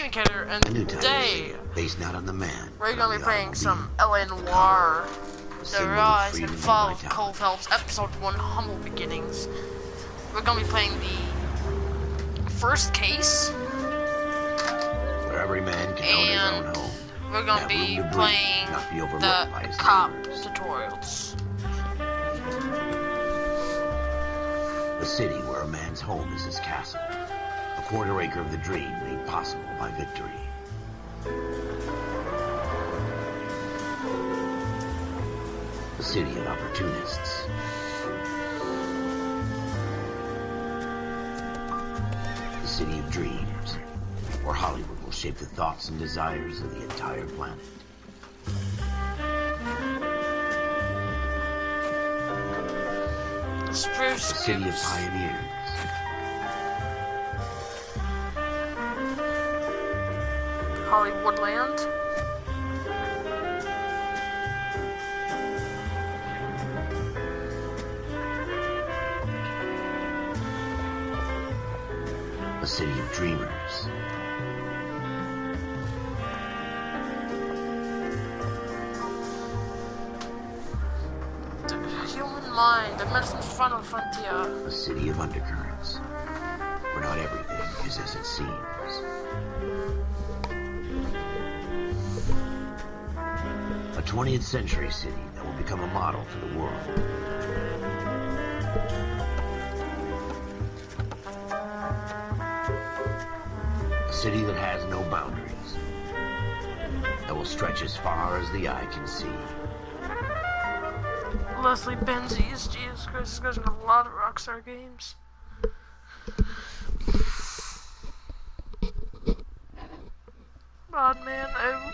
gaming character, and today based not on the man, we're gonna be playing some L.A Noire, The Rise and Fall of Cole Phelps, Episode 1, Humble Beginnings. We're gonna be playing the first case, where every man can own his own home. We're gonna be playing the cop tutorials. The city where a man's home is his castle. A quarter acre of the dream made possible by victory. The city of opportunists. The city of dreams, where Hollywood will shape the thoughts and desires of the entire planet. The city of pioneers. Hollywoodland. A city of dreamers. The human mind, the medicine's final frontier. A city of undercurrents, where not everything is as it seems. A 20th century city that will become a model for the world. A city that has no boundaries, that will stretch as far as the eye can see. Leslie Benzies, Jesus Christ, this guy's in a lot of Rockstar games.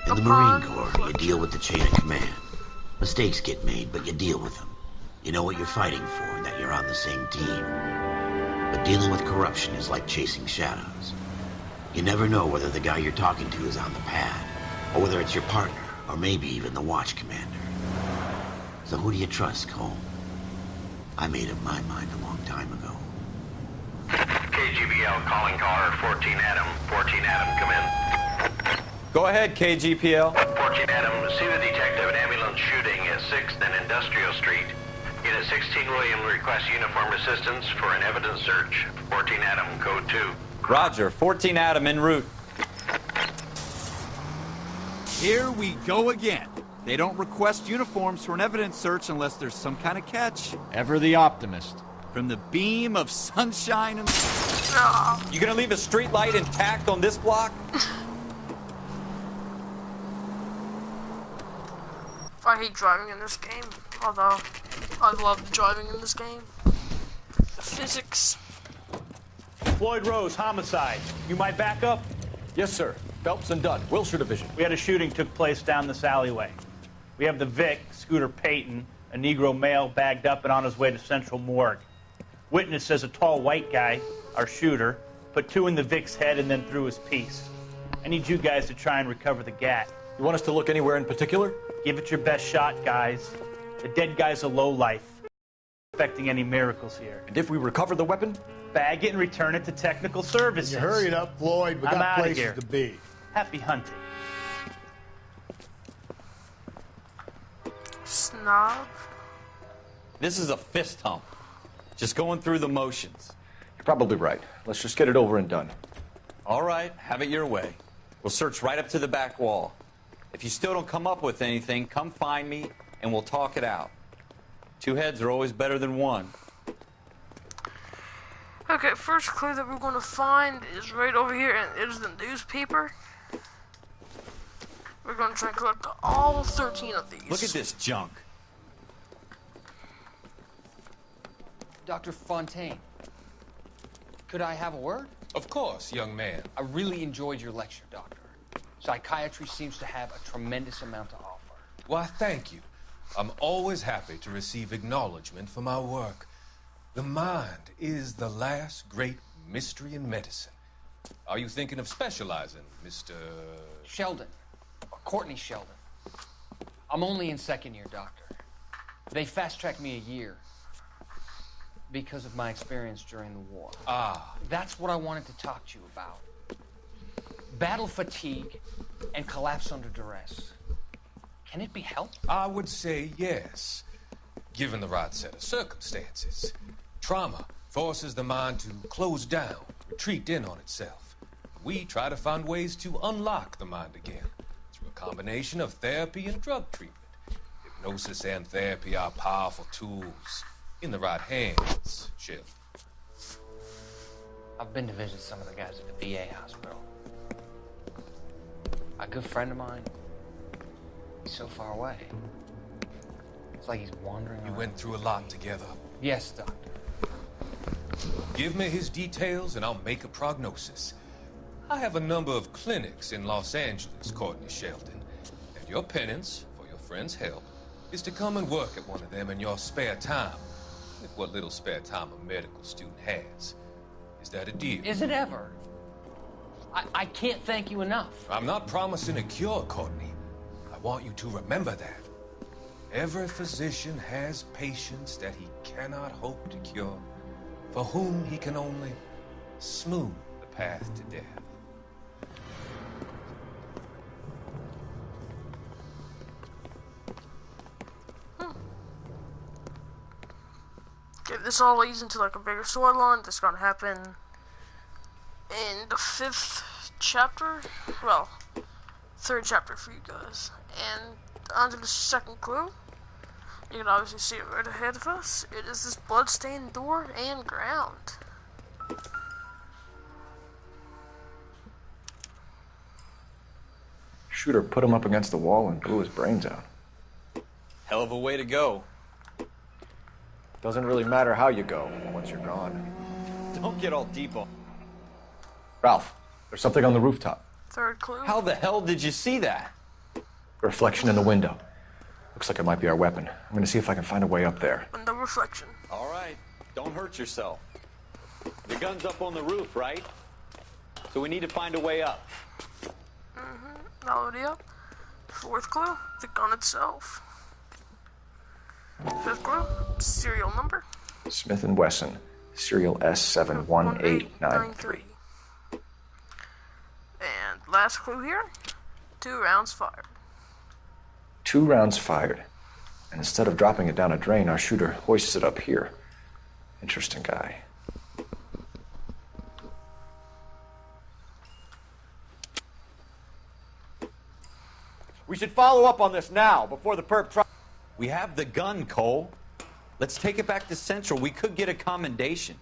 In the Marine Corps, you deal with the chain of command. Mistakes get made, but you deal with them. You know what you're fighting for and that you're on the same team. But dealing with corruption is like chasing shadows. You never know whether the guy you're talking to is on the pad, or whether it's your partner, or maybe even the watch commander. So who do you trust, Cole? I made up my mind a long time ago. KGBL calling caller 14 Adam. 14 Adam, come in. Go ahead, KGPL. 14 Adam, see the detective, an ambulance shooting at 6th and Industrial Street. Unit 16 William requests uniformed assistance for an evidence search. 14 Adam, code 2. Roger, 14 Adam en route. Here we go again. They don't request uniforms for an evidence search unless there's some kind of catch. Ever the optimist. From the beam of sunshine and... You gonna leave a street light intact on this block? I hate driving in this game, although I love driving in this game. The physics. Floyd Rose, homicide. You might back up? Yes, sir. Phelps and Dunn, Wilshire Division. We had a shooting took place down this alleyway. We have the Vic, Scooter Payton, a Negro male bagged up and on his way to Central Morgue. Witness says a tall white guy, our shooter, put 2 in the Vic's head and then threw his piece. I need you guys to try and recover the gat. You want us to look anywhere in particular? Give it your best shot, guys. The dead guy's a lowlife. Expecting any miracles here. And if we recover the weapon? Bag it and return it to technical services. You hurry it up, Floyd. We got places to be. Happy hunting. Snob. This is a fist hump. Just going through the motions. You're probably right. Let's just get it over and done. All right, have it your way. We'll search right up to the back wall. If you still don't come up with anything, come find me and we'll talk it out. 2 heads are always better than 1. Okay, first clue that we're going to find is right over here, and it is the newspaper. We're going to try and collect all 13 of these. Look at this junk. Dr. Fontaine, could I have a word? Of course, young man. I really enjoyed your lecture, Doctor. Psychiatry seems to have a tremendous amount to offer. Why, thank you. I'm always happy to receive acknowledgement for my work. The mind is the last great mystery in medicine. Are you thinking of specializing, Mr. Sheldon, or Courtney Sheldon. I'm only in 2nd year, Doctor. They fast-tracked me a year because of my experience during the war. Ah. That's what I wanted to talk to you about. battle fatigue, and collapse under duress. Can it be helped? I would say yes, given the right set of circumstances. Trauma forces the mind to close down, retreat in on itself. We try to find ways to unlock the mind again through a combination of therapy and drug treatment. Hypnosis and therapy are powerful tools in the right hands, Shell. I've been to visit some of the guys at the VA hospital. A good friend of mine, he's so far away. It's like he's wandering around. We went through a lot together. Yes, Doctor. Give me his details and I'll make a prognosis. I have a number of clinics in Los Angeles, Courtney Sheldon, and your penance, for your friend's help, is to come and work at one of them in your spare time, with what little spare time a medical student has. Is that a deal? Is it ever? I can't thank you enough. I'm not promising a cure, Courtney. I want you to remember that. Every physician has patients that he cannot hope to cure, for whom he can only smooth the path to death. Okay, this all leads into like a bigger storyline that's gonna happen in the 5th chapter. Well, 3rd chapter for you guys. And onto the 2nd clue. You can obviously see it right ahead of us. It is this bloodstained door and ground. Shooter put him up against the wall and blew his brains out. Hell of a way to go. Doesn't really matter how you go once you're gone. Don't get all deep on. Ralph, there's something on the rooftop. 3rd clue. How the hell did you see that? A reflection in the window. Looks like it might be our weapon. I'm gonna see if I can find a way up there. Window reflection. All right, don't hurt yourself. The gun's up on the roof, right? So we need to find a way up. Already up. 4th clue. The gun itself. 5th clue. Serial number. Smith & Wesson, serial S71893. And last clue here. 2 rounds fired. 2 rounds fired. And instead of dropping it down a drain, our shooter hoists it up here. Interesting guy. We should follow up on this now, before the perp tries. We have the gun, Cole. Let's take it back to Central. We could get a commendation.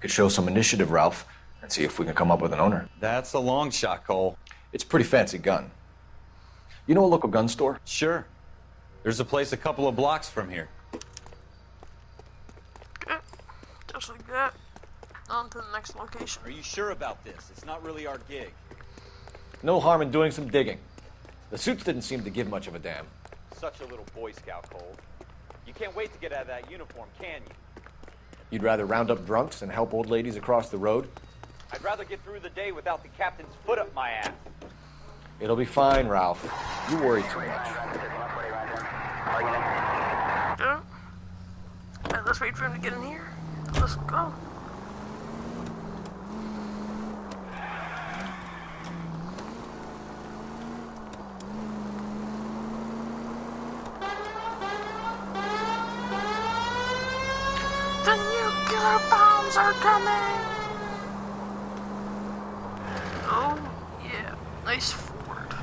Could show some initiative, Ralph, and see if we can come up with an owner. That's a long shot, Cole. It's a pretty fancy gun. You know a local gun store? Sure. There's a place a couple of blocks from here. Okay. Just like that. On to the next location. Are you sure about this? It's not really our gig. No harm in doing some digging. The suits didn't seem to give much of a damn. Such a little Boy Scout, Cole. You can't wait to get out of that uniform, can you? You'd rather round up drunks and help old ladies across the road? I'd rather get through the day without the captain's foot up my ass. It'll be fine, Ralph. You worry too much. Yeah. Alright, let's wait for him to get in here. Let's go. The nuclear bombs are coming! Oh, yeah. Nice Ford.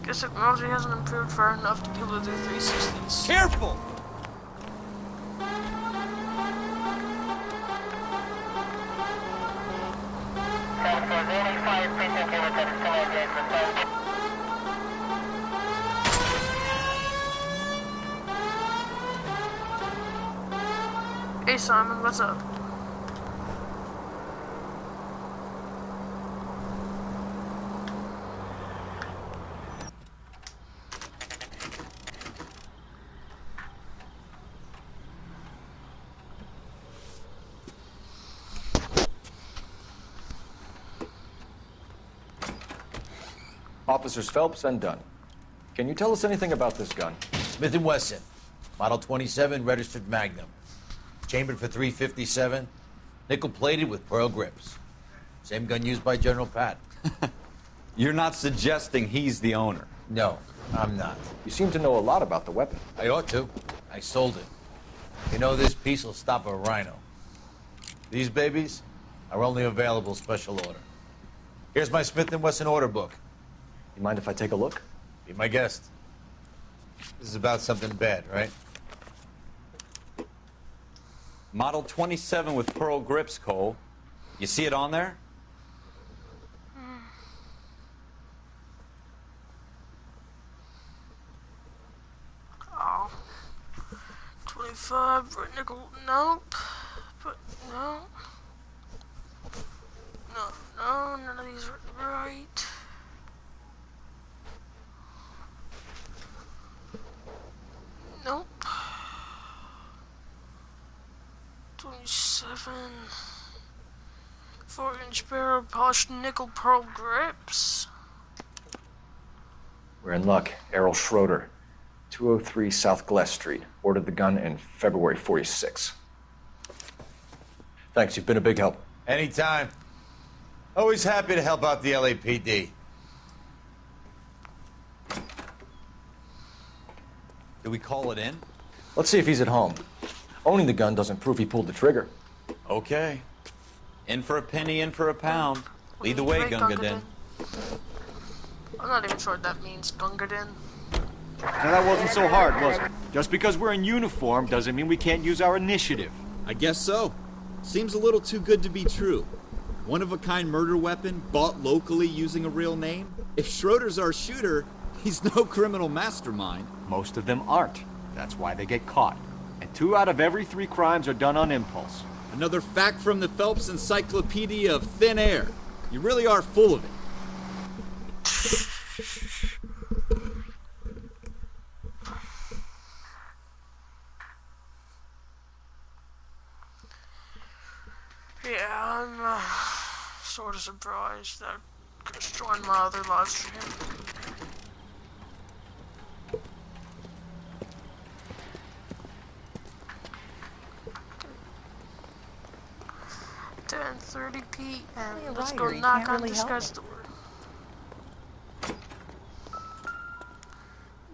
Guess technology hasn't improved far enough to be able to do 360s. Careful! Hey Simon, what's up? Officers Phelps and Dunn. Can you tell us anything about this gun? Smith & Wesson, Model 27, registered Magnum. Chambered for .357, nickel-plated with pearl grips. Same gun used by General Patton. You're not suggesting he's the owner? No, I'm not. You seem to know a lot about the weapon. I ought to. I sold it. You know, this piece will stop a rhino. These babies are only available special order. Here's my Smith & Wesson order book. You mind if I take a look? Be my guest. This is about something bad, right? Model 27 with pearl grips, Cole. You see it on there? Oh. 25, nickel, nope. But no. No, none of these are right. Nope. 27. 4-inch barrel, polished nickel pearl grips. We're in luck. Errol Schroeder, 203 South Glass Street. Ordered the gun in February '46. Thanks, you've been a big help. Anytime. Always happy to help out the LAPD. Do we call it in? Let's see if he's at home. Owning the gun doesn't prove he pulled the trigger. Okay. In for a penny, in for a pound. Lead the way, Gunga Din. I'm not even sure what that means, Gunga Din. Now that wasn't so hard, was it? Just because we're in uniform doesn't mean we can't use our initiative. I guess so. Seems a little too good to be true. One-of-a-kind murder weapon bought locally using a real name? If Schroeder's our shooter, he's no criminal mastermind. Most of them aren't. That's why they get caught. And 2 out of every 3 crimes are done on impulse. Another fact from the Phelps Encyclopedia of Thin Air. You really are full of it. Yeah, I'm sort of surprised that Chris joined my other live stream. Okay. 10:30 p.m. Let's go knock on this guy's door.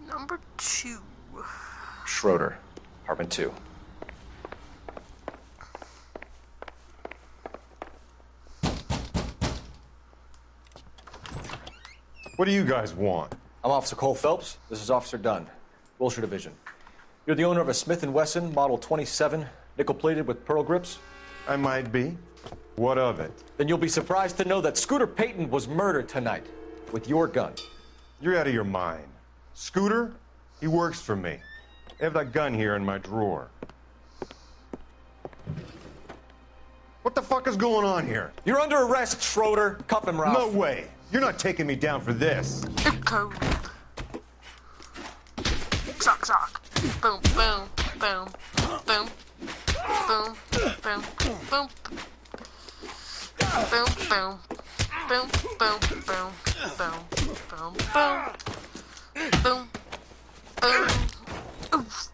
Number 2. Schroeder, apartment 2. What do you guys want? I'm Officer Cole Phelps. This is Officer Dunn, Wilshire Division. You're the owner of a Smith & Wesson Model 27, nickel-plated with pearl grips? I might be. What of it? Then you'll be surprised to know that Scooter Payton was murdered tonight with your gun. You're out of your mind. Scooter? He works for me. I have that gun here in my drawer. What the fuck is going on here? You're under arrest, Schroeder. Cuff him, Ralph. No way. You're not taking me down for this. Code. Sock, sock. Boom, boom, boom, boom, boom, boom, boom, boom, boom, boom, boom, boom, boom, boom, boom, boom, boom. Oof.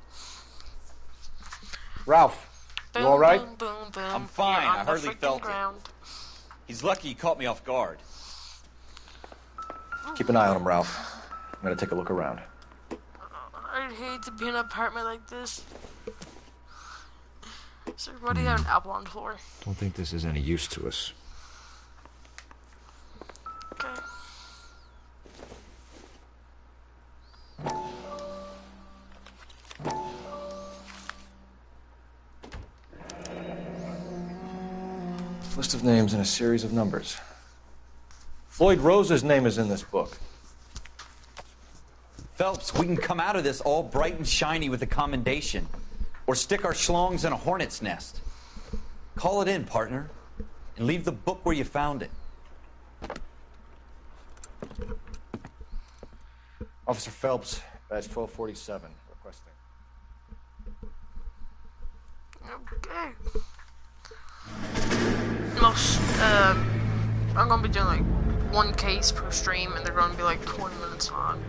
Ralph, you all right? Boom, boom, boom. I'm fine. I hardly freaking felt ground. it. He's lucky he caught me off guard. Keep an eye on him, Ralph. I'm gonna take a look around. I'd hate to be in an apartment like this. Does everybody have an apple on the floor? Don't think this is any use to us. Okay. List of names and a series of numbers. Floyd Rose's name is in this book. Phelps, we can come out of this all bright and shiny with a commendation. Or stick our schlongs in a hornet's nest. Call it in, partner. And leave the book where you found it. Officer Phelps, badge 1247, requesting. Okay. I'm gonna be doing like one case per stream, and they're going to be like 20 minutes long.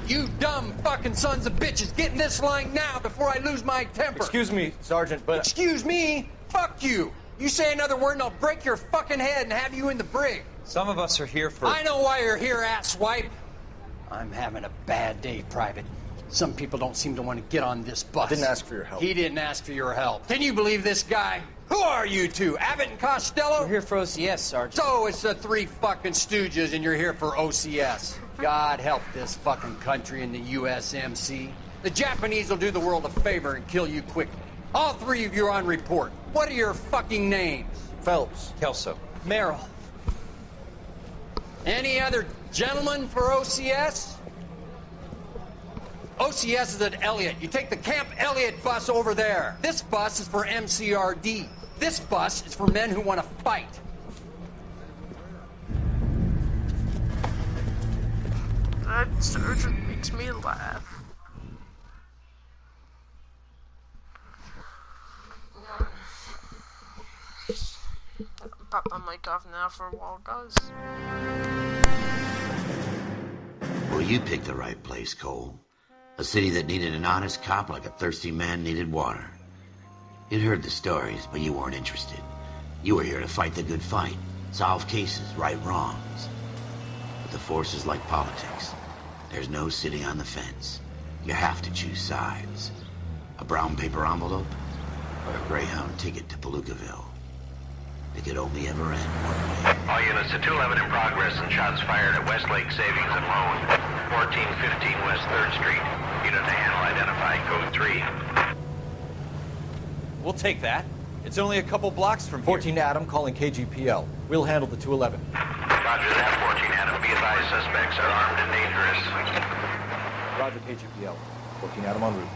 You dumb fucking sons of bitches, get in this line now before I lose my temper. Excuse me, Sergeant, but... Excuse me? Fuck you. You say another word and I'll break your fucking head and have you in the brig. Some of us are here for... I know why you're here, asswipe. I'm having a bad day, Private. Some people don't seem to want to get on this bus. I didn't ask for your help. He didn't ask for your help. Can you believe this guy? Who are you two? Abbott and Costello? We're here for OCS, Sergeant. So it's the three fucking stooges and you're here for OCS. God help this fucking country and the USMC. The Japanese will do the world a favor and kill you quickly. All three of you are on report. What are your fucking names? Phelps. Kelso. Merrill. Any other gentlemen for OCS? OCS is at Elliott. You take the Camp Elliott bus over there. This bus is for MCRD. This bus is for men who want to fight. That sergeant makes me laugh. Pop my mic off now for a while, guys. Well, you picked the right place, Cole. A city that needed an honest cop like a thirsty man needed water. You'd heard the stories, but you weren't interested. You were here to fight the good fight, solve cases, right wrongs. But the force is like politics. There's no sitting on the fence. You have to choose sides. A brown paper envelope or a Greyhound ticket to Palookaville. It could only ever end one way. All units to 211 in progress and shots fired at Westlake Savings and Loan, 1415 West 3rd Street. Unit to handle identified, code 3. We'll take that. It's only a couple blocks from here. 14 Adam calling KGPL. We'll handle the 211. Roger that, 14 Adam. Be advised, suspects are armed and dangerous. Roger, KGPL. 14 Adam en route.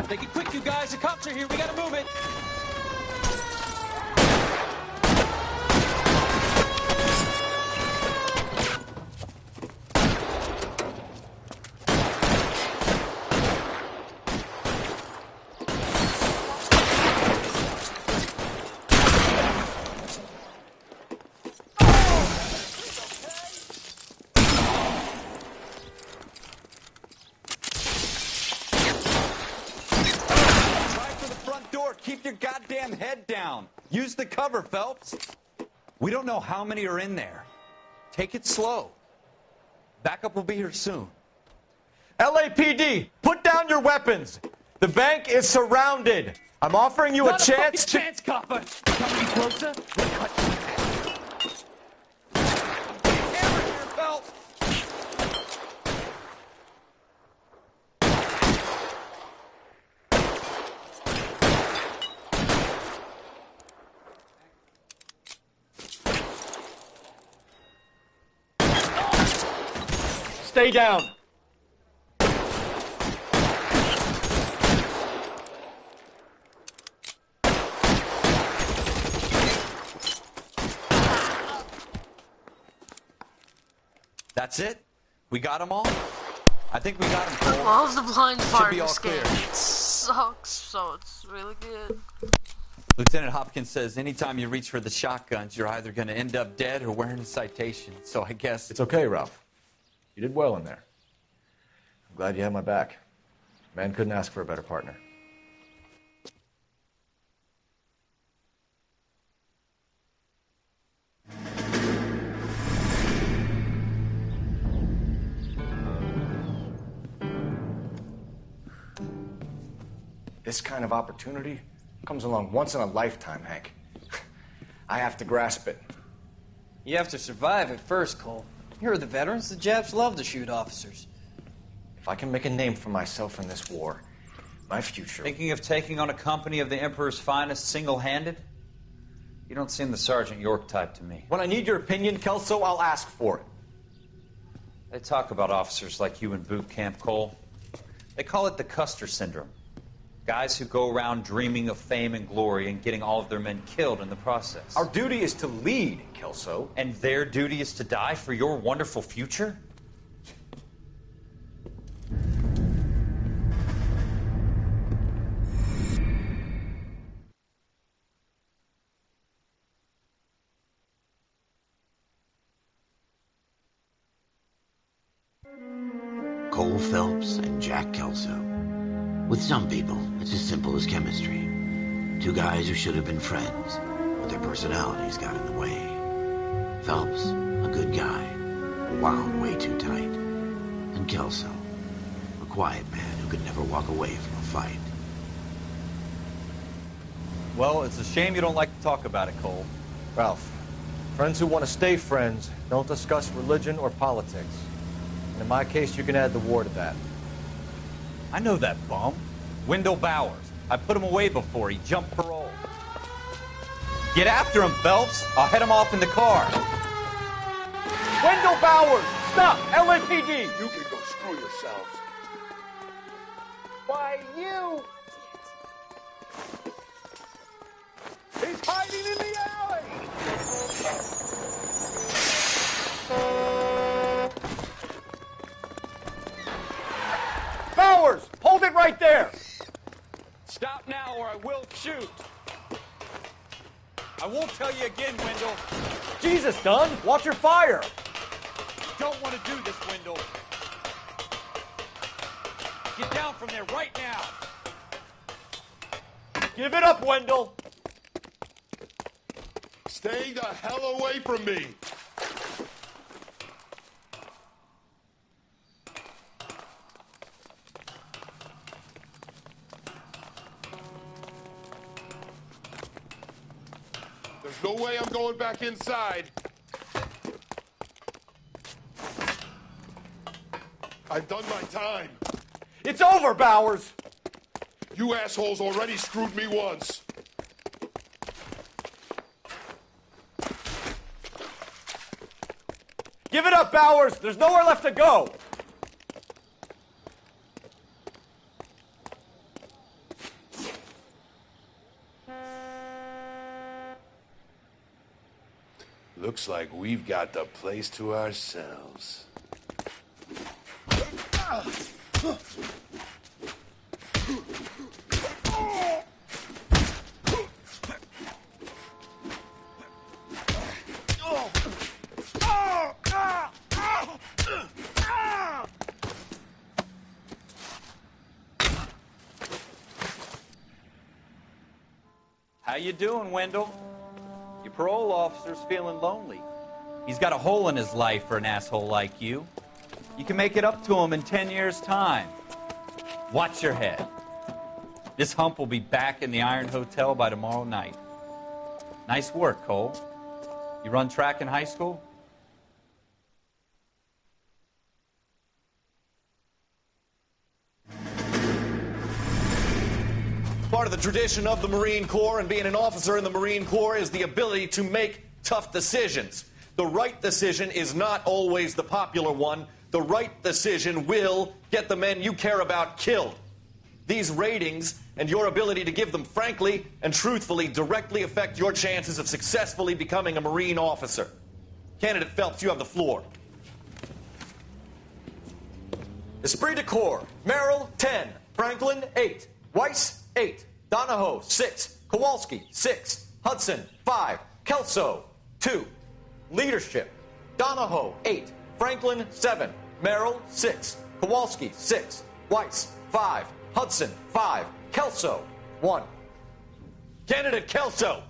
Make it quick, you guys. The cops are here. We gotta move it. Keep your goddamn head down. Use the cover, Phelps. We don't know how many are in there. Take it slow. Backup will be here soon. LAPD, put down your weapons. The bank is surrounded. I'm offering you a chance to... chance, copper. Come any closer? We'll cut you in half. Hammer here, Phelps. Stay down. That's it? We got them all? I think we got them, Cole. I love the blind fire be in all this game. clear. It sucks, so it's really good. Lieutenant Hopkins says anytime you reach for the shotguns, you're either going to end up dead or wearing a citation. So I guess... It's okay, Ralph. You did well in there. I'm glad you had my back. Man couldn't ask for a better partner. This kind of opportunity comes along once in a lifetime, Hank. I have to grasp it. You have to survive at first, Cole. Here are the veterans. The Japs love to shoot officers. If I can make a name for myself in this war, my future... Thinking of taking on a company of the Emperor's finest single-handed? You don't seem the Sergeant York type to me. When I need your opinion, Kelso, I'll ask for it. They talk about officers like you in boot camp, Cole. They call it the Custer syndrome. Guys who go around dreaming of fame and glory and getting all of their men killed in the process. Our duty is to lead, Kelso. And their duty is to die for your wonderful future? Cole Phelps and Jack Kelso. With some people, it's as simple as chemistry. Two guys who should have been friends, but their personalities got in the way. Phelps, a good guy, wound way too tight. And Kelso, a quiet man who could never walk away from a fight. Well, it's a shame you don't like to talk about it, Cole. Ralph, friends who want to stay friends don't discuss religion or politics. And in my case, you can add the war to that. I know that bum. Wendell Bowers. I put him away before. He jumped parole. Get after him, Phelps. I'll head him off in the car. Wendell Bowers! Stop! LAPD! You can go screw yourselves. Why, you... He's hiding in the alley! Bowers! Hold it right there! Stop now or I will shoot. I won't tell you again, Wendell. Jesus, Dunn! Watch your fire! Don't want to do this, Wendell. Get down from there right now. Give it up, Wendell! Stay the hell away from me! There's no way I'm going back inside. I've done my time. It's over, Bowers! You assholes already screwed me once. Give it up, Bowers! There's nowhere left to go! Looks like we've got the place to ourselves. How you doing, Wendell? Your parole officer's feeling lonely. He's got a hole in his life for an asshole like you. You can make it up to him in 10 years' time. Watch your head. This hump will be back in the Iron Hotel by tomorrow night. Nice work, Cole. You run track in high school? Part of the tradition of the Marine Corps and being an officer in the Marine Corps is the ability to make tough decisions. The right decision is not always the popular one. The right decision will get the men you care about killed. These ratings and your ability to give them frankly and truthfully directly affect your chances of successfully becoming a Marine officer. Candidate Phelps, you have the floor. Esprit de Corps, Merrill, 10. Franklin, 8. Weiss, 8. Donahoe, 6. Kowalski, 6. Hudson, 5. Kelso, 2. Leadership, Donahoe, 8. Franklin, 7. Merrill, 6. Kowalski, 6. Weiss, 5. Hudson, 5. Kelso, 1. Candidate Kelso!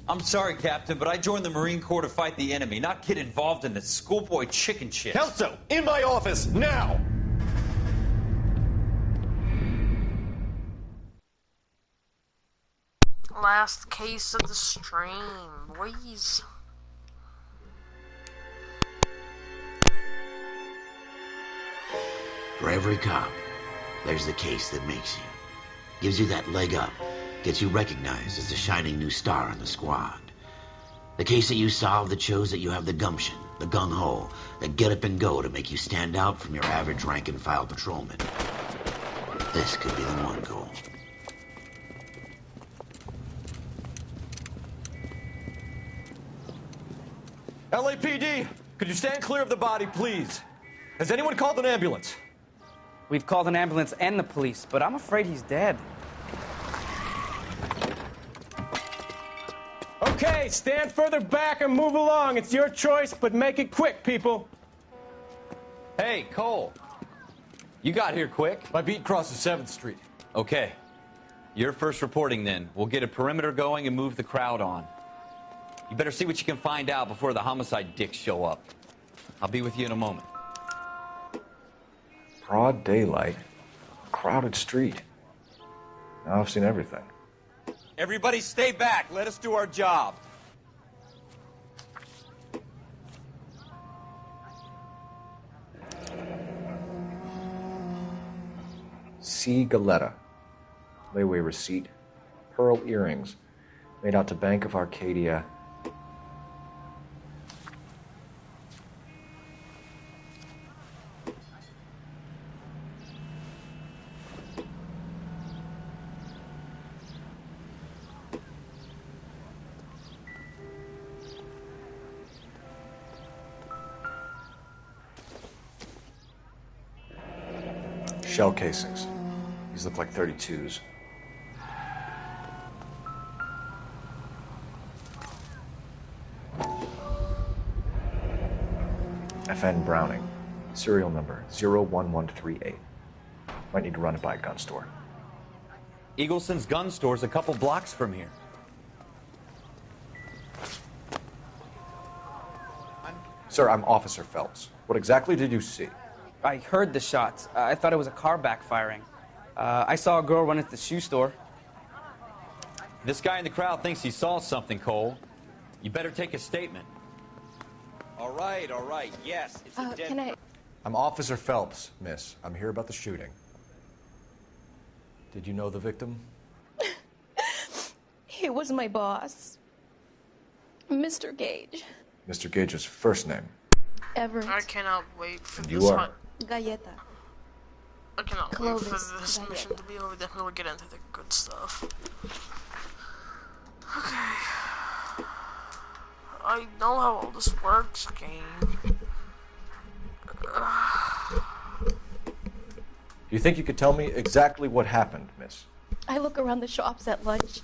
I'm sorry, Captain, but I joined the Marine Corps to fight the enemy, not get involved in this schoolboy chicken shit. Kelso, in my office, now! Last case of the stream, boys. For every cop, there's the case that makes you. Gives you that leg up. Gets you recognized as the shining new star in the squad. The case that you solve that shows that you have the gumption, the gung-ho, the get up and go to make you stand out from your average rank-and-file patrolman. This could be the one, Cole. LAPD, could you stand clear of the body, please? Has anyone called an ambulance? We've called an ambulance and the police, but I'm afraid he's dead. Okay, stand further back and move along. It's your choice, but make it quick, people. Hey, Cole. You got here quick. My beat crosses 7th Street. Okay. You're first reporting then. We'll get a perimeter going and move the crowd on. You better see what you can find out before the homicide dicks show up. I'll be with you in a moment. Broad daylight, crowded street. Now I've seen everything. Everybody stay back. Let us do our job. C. Galetta. Layaway receipt. Pearl earrings. Made out to Bank of Arcadia. Shell casings. These look like 32s. FN Browning. Serial number 01138. Might need to run it by a gun store. Eagleson's gun store's a couple blocks from here. Sir, I'm Officer Phelps. What exactly did you see? I heard the shots. I thought it was a car backfiring. I saw a girl run into the shoe store. This guy in the crowd thinks he saw something, Cole. You better take a statement. All right, yes. It's a dead... Can I... I'm Officer Phelps, miss. I'm here about the shooting. Did you know the victim? He was my boss. Mr. Gage. Mr. Gage's first name. Everett. I cannot wait for You this are. hunt. Galleta. I cannot Clovis. wait for this mission to be over. Then we'll get into the good stuff. Okay. I know how all this works, game. Do you think you could tell me exactly what happened, miss? I look around the shops at lunch.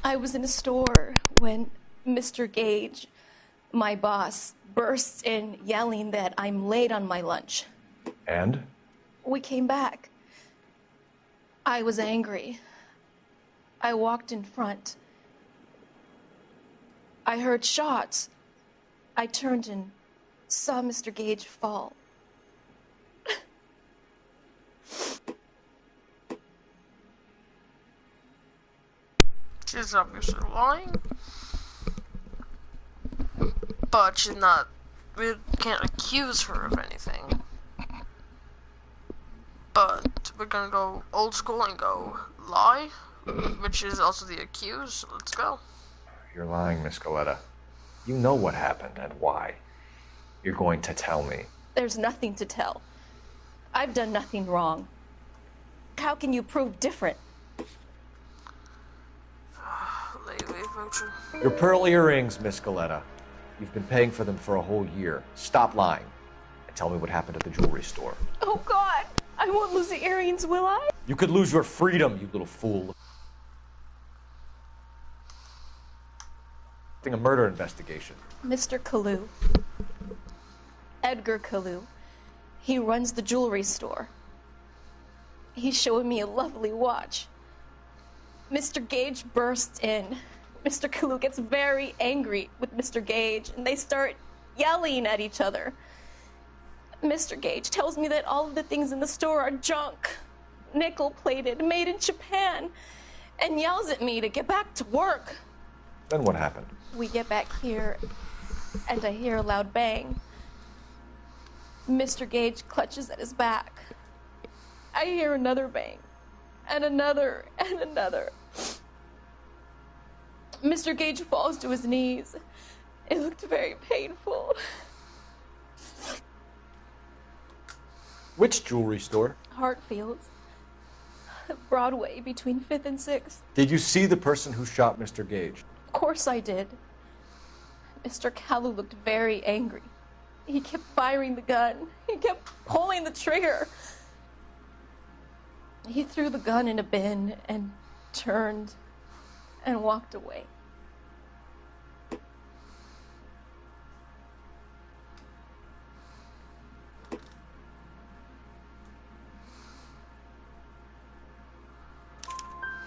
I was in a store when Mr. Gage, my boss, bursts in yelling that I'm late on my lunch. And? We came back. I was angry. I walked in front. I heard shots. I turned and saw Mr. Gage fall. She's obviously lying. But she's not. We can't accuse her of anything. But we're gonna go old school and go lie, which is also the accuse. Let's go. You're lying, Miss Galletta. You know what happened and why. You're going to tell me. There's nothing to tell. I've done nothing wrong. How can you prove different? Your pearl earrings, Miss Galletta. You've been paying for them for a whole year. Stop lying and tell me what happened at the jewelry store. Oh, God! I won't lose the earrings, will I? You could lose your freedom, you little fool. A murder investigation. Mr. Kalu. Edgar Kalu. He runs the jewelry store. He's showing me a lovely watch. Mr. Gage bursts in. Mr. Kalu gets very angry with Mr. Gage, and they start yelling at each other. Mr. Gage tells me that all of the things in the store are junk, nickel-plated, made in Japan, and yells at me to get back to work. Then what happened? We get back here, and I hear a loud bang. Mr. Gage clutches at his back. I hear another bang, and another, and another. Mr. Gage falls to his knees. It looked very painful. Which jewelry store? Hartfield's. Broadway, between 5th and 6th. Did you see the person who shot Mr. Gage? Of course I did. Mr. Kalu looked very angry. He kept firing the gun. He kept pulling the trigger. He threw the gun in a bin and turned and walked away.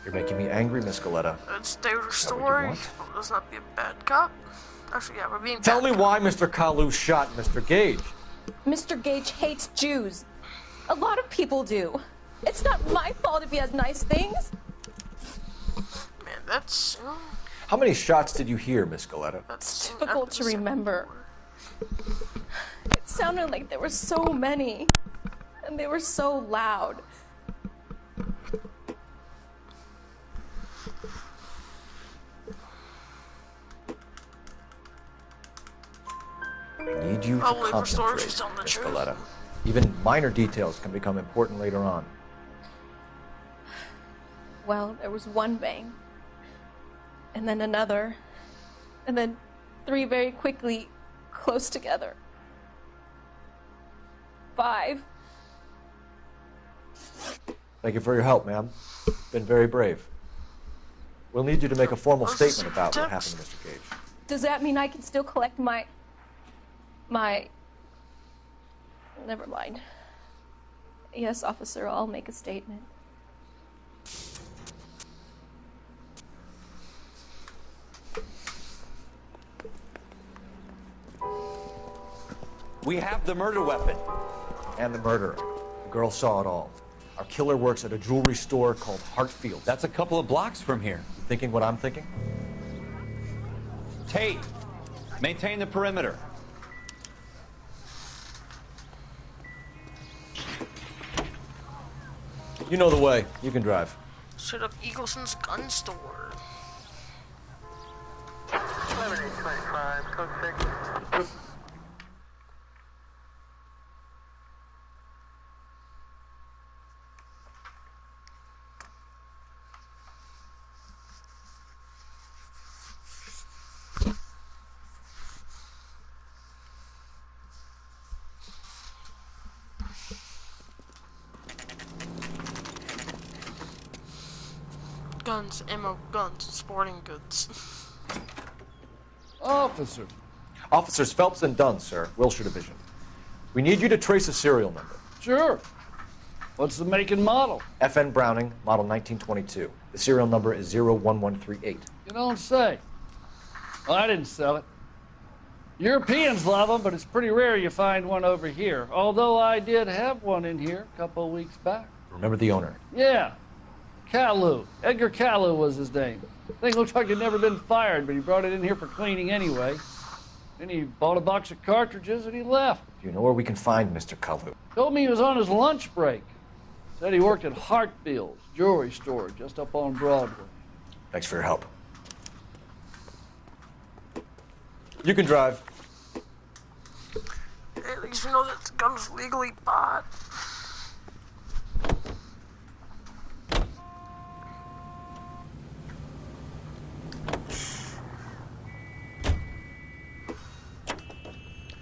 You're making me angry, Miss Galetta. It's David's story. Let's not be a bad cop. Actually, yeah, we're being Tell me why Mr. Kalu shot Mr. Gage. Mr. Gage hates Jews. A lot of people do. It's not my fault if he has nice things. Man, that's... How many shots did you hear, Miss Galetta? It's difficult to remember. It sounded like there were so many. And they were so loud. I need you to concentrate, Miss Galetta. Even minor details can become important later on. Well, there was one bang. And then another. And then 3 very quickly, close together. 5. Thank you for your help, ma'am. Been very brave. We'll need you to make a formal statement about what happened to Mr. Gage. Does that mean I can still collect my... Never mind. Yes, officer, I'll make a statement. We have the murder weapon. And the murderer. The girl saw it all. Our killer works at a jewelry store called Hartfield's. That's a couple of blocks from here. You thinking what I'm thinking? Tate, maintain the perimeter. You know the way. You can drive. Straight up Eagleson's gun store. 11-825, code 6. Guns, ammo, guns, sporting goods. Officer. Officers Phelps and Dunn, sir. Wilshire Division. We need you to trace a serial number. Sure. What's the make and model? FN Browning, model 1922. The serial number is 01138. You don't say. Well, I didn't sell it. Europeans love them, but it's pretty rare you find one over here. Although I did have one in here a couple of weeks back. Remember the owner? Yeah. Kalu. Edgar Kalu was his name. Thing looked like it'd never been fired, but he brought it in here for cleaning anyway. Then he bought a box of cartridges and he left. Do you know where we can find Mr. Kalu? Told me he was on his lunch break. Said he worked at Hartfield's jewelry store just up on Broadway. Thanks for your help. You can drive. At least we know that the gun was legally bought.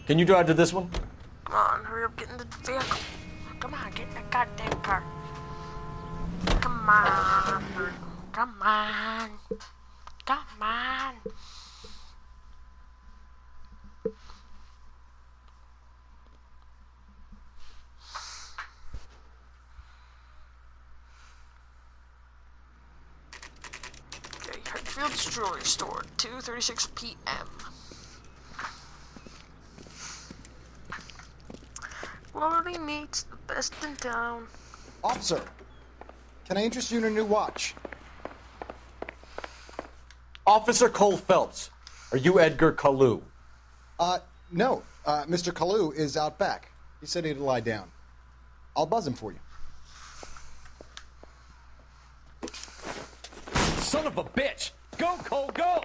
Can you drive to this one? Come on, hurry up, get in the vehicle. Come on, get in that goddamn car. Come on. Come on. Come on. Okay, Hartfield's Jewelry Store, 2:36 p.m. Quality meats, the best in town. Officer, can I interest you in a new watch? Officer Cole Phelps, are you Edgar Kalu? No. Mr. Kalu is out back. He said he'd lie down. I'll buzz him for you. Son of a bitch! Go, Cole, go!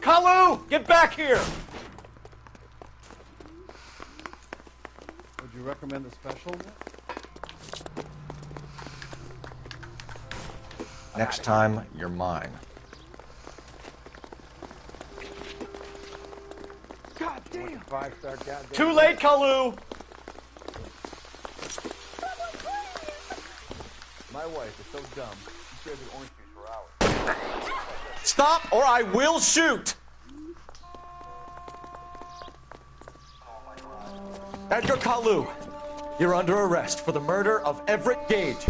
Kalu, get back here! Would you recommend a special? Next time, you're mine. God damn! Five-star goddamn. Too late, Kalu! My wife is so dumb, she shares an orange juice for hours. Stop or I will shoot! Edgar Kalu, you're under arrest for the murder of Everett Gage.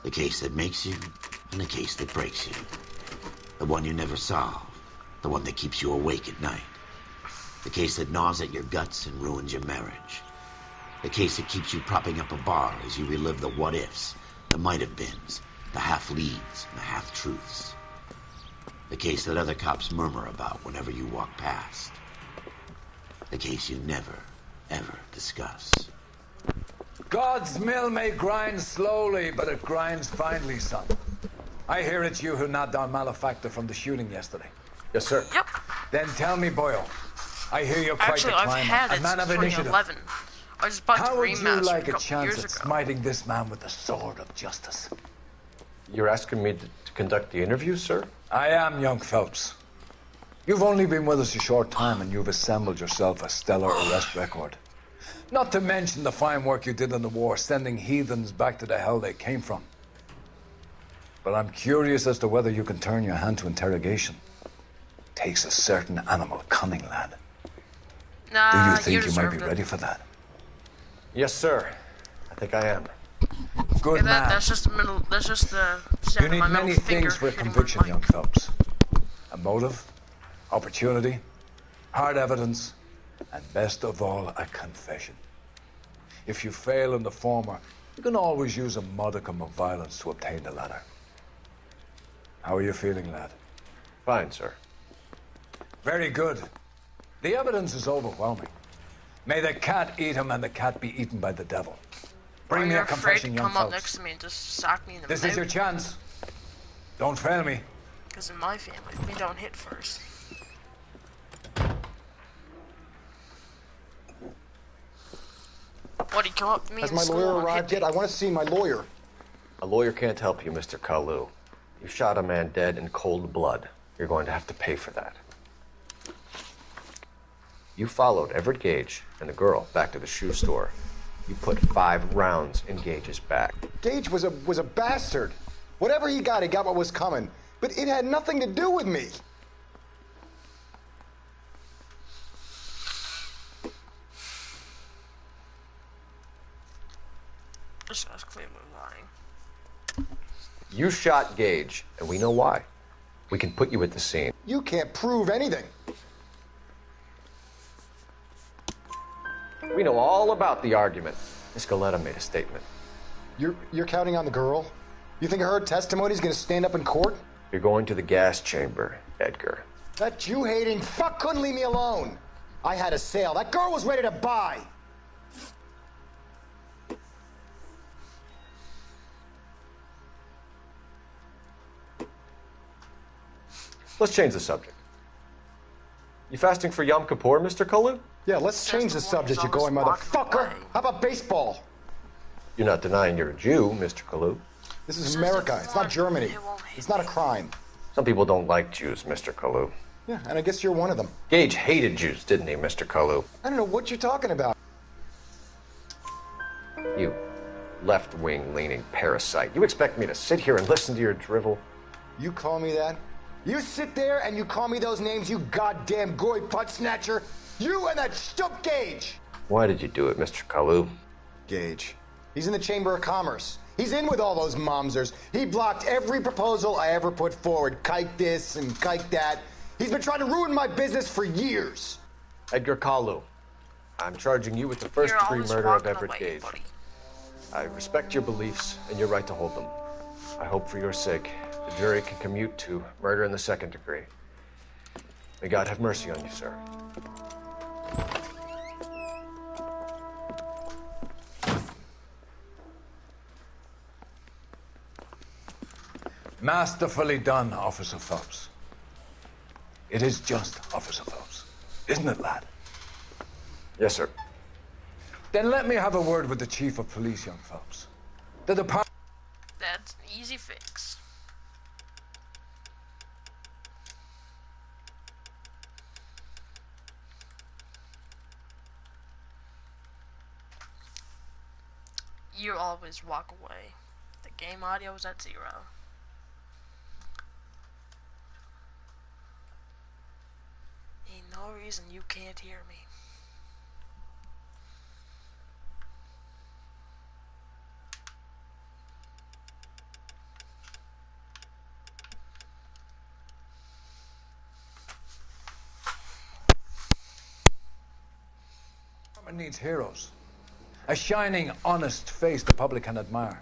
The case that makes you and the case that breaks you. The one you never solve. The one that keeps you awake at night. The case that gnaws at your guts and ruins your marriage. The case that keeps you propping up a bar as you relive the what-ifs, the might-have-beens, the half-leads, and the half-truths. The case that other cops murmur about whenever you walk past. The case you never, ever discuss. God's mill may grind slowly, but it grinds finely, son. I hear it's you who nabbed our malefactor from the shooting yesterday. Yes, sir. Yep. Then tell me, Boyle. I hear you're quite Actually, the I've climber, had it a man since of initiative. 2011. I just bought How the would you remaster like a a couple chance years at ago. smiting this man with the sword of justice? You're asking me to conduct the interview, sir? I am, young Phelps. You've only been with us a short time, and you've assembled yourself a stellar arrest record. Not to mention the fine work you did in the war, sending heathens back to the hell they came from. But I'm curious as to whether you can turn your hand to interrogation. Takes a certain animal cunning, lad. Nah, Do you think you might deserved be it. ready for that? Yes, sir. I think I am. Good Yeah, man. that's just the middle. That's just the. You need many things for a conviction, young Phelps. A motive, opportunity, hard evidence, and best of all, a confession. If you fail in the former, you can always use a modicum of violence to obtain the latter. How are you feeling, lad? Fine, sir. Very good. The evidence is overwhelming. May the cat eat him and the cat be eaten by the devil. Bring me a confession, You're young afraid to come up Phelps. next to me and just sock me in the This is your chance. Don't fail me. Because in my family, we don't hit first. What, do you come up to me Has in my school lawyer and arrived hit yet? I want to see my lawyer. A lawyer can't help you, Mr. Kalu. You shot a man dead in cold blood. You're going to have to pay for that. You followed Everett Gage and the girl back to the shoe store. You put 5 rounds in Gage's back. Gage was a bastard. Whatever he got what was coming. But it had nothing to do with me. This guy's clearly lying. You shot Gage, and we know why. We can put you at the scene. You can't prove anything. We know all about the argument. Miss Galetta made a statement. You're counting on the girl? You think her testimony's gonna stand up in court? You're going to the gas chamber, Edgar. That Jew-hating fuck couldn't leave me alone. I had a sale. That girl was ready to buy. Let's change the subject. You fasting for Yom Kippur, Mr. Kalu? Yeah, let's change the subject, you going motherfucker. How about baseball? You're not denying you're a Jew, Mr. Kalu. This is America. It's not Germany. It's not a crime. Some people don't like Jews, Mr. Kalu. Yeah, and I guess you're one of them. Gage hated Jews, didn't he, Mr. Kalu? I don't know what you're talking about. You left-wing leaning parasite. You expect me to sit here and listen to your drivel? You call me that? You sit there and you call me those names, you goddamn goy putt snatcher. You and that stup Gage. Why did you do it, Mr. Kalu? Gage. He's in the Chamber of Commerce. He's in with all those momsers. He blocked every proposal I ever put forward. Kike this and kike that. He's been trying to ruin my business for years. Edgar Kalu, I'm charging you with the first-degree murder of Everett Gage. I respect your beliefs and your right to hold them. I hope for your sake the jury can commute to murder in the second degree. May God have mercy on you, sir. Masterfully done, Officer Phelps. It is just, Officer Phelps. Isn't it, lad? Yes, sir. Then let me have a word with the Chief of Police, young Phelps. The department... That's an easy fix. You always walk away. The game audio is at 0. Ain't no reason you can't hear me. It needs heroes. A shining, honest face the public can admire.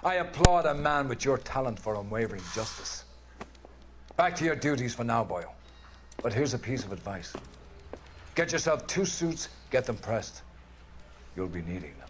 I applaud a man with your talent for unwavering justice. Back to your duties for now, Boyle. But here's a piece of advice. Get yourself 2 suits, get them pressed. You'll be needing them.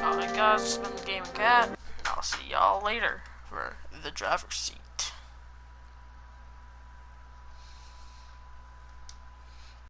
Alright guys, it's been the Game and Cat. I'll see y'all later for the driver's seat.